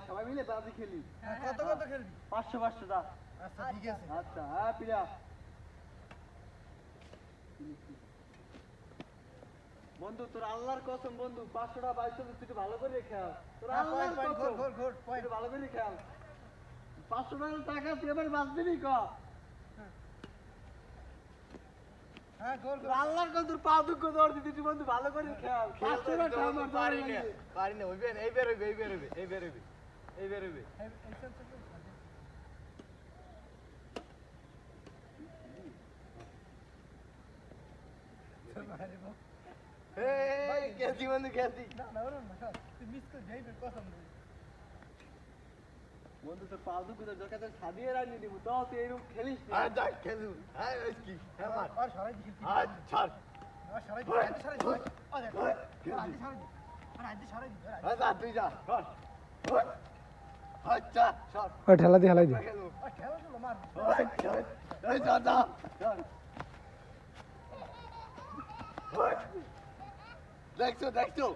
সবাই মিলে বাজি খেলি। কত কত খেলবি? 500 500 দা। আচ্ছা ঠিক আছে। আচ্ছা হ্যাঁ পিলা। বন্ধু তোর আল্লাহর কসম বন্ধু 500 টাকা 2200 তুই ভালো করে খেল। তোর আল্লাহর কসম ঘোর তুই ভালো করে খেল। 500 টাকা তুই এবার বাঁচবি ক? হ্যাঁ গোল তোর আল্লাহর কসম তোর পা দুঃখ দৌড় দিতে তুই বন্ধু ভালো করে খেল। 500 টাকা আমার পারি না হইবে না এই বের হইবে এই খেলছি বন্ধু খেলছি না তুই মিস করে যাইবে কসম দে। বন্ধু তোর পা দুঃখ তোর কাছে সাদিয়ে রাখনি দিব তো তুই এরকম খেলিস না। আর যাক খেলু হ্যাঁ কি হ্যাঁ মার আর সরাই দি খেলতি। আর ছাড় আর সরাই দি সরাই দি। আরে সরাই দি। আরে সরাই দি। আচ্ছা তুই যা কর আচ্ছা সর ওই ঠেলা দিয়ে হেলাই দি খেলু আর খেলা চলো মার। এই যা যা দেখছো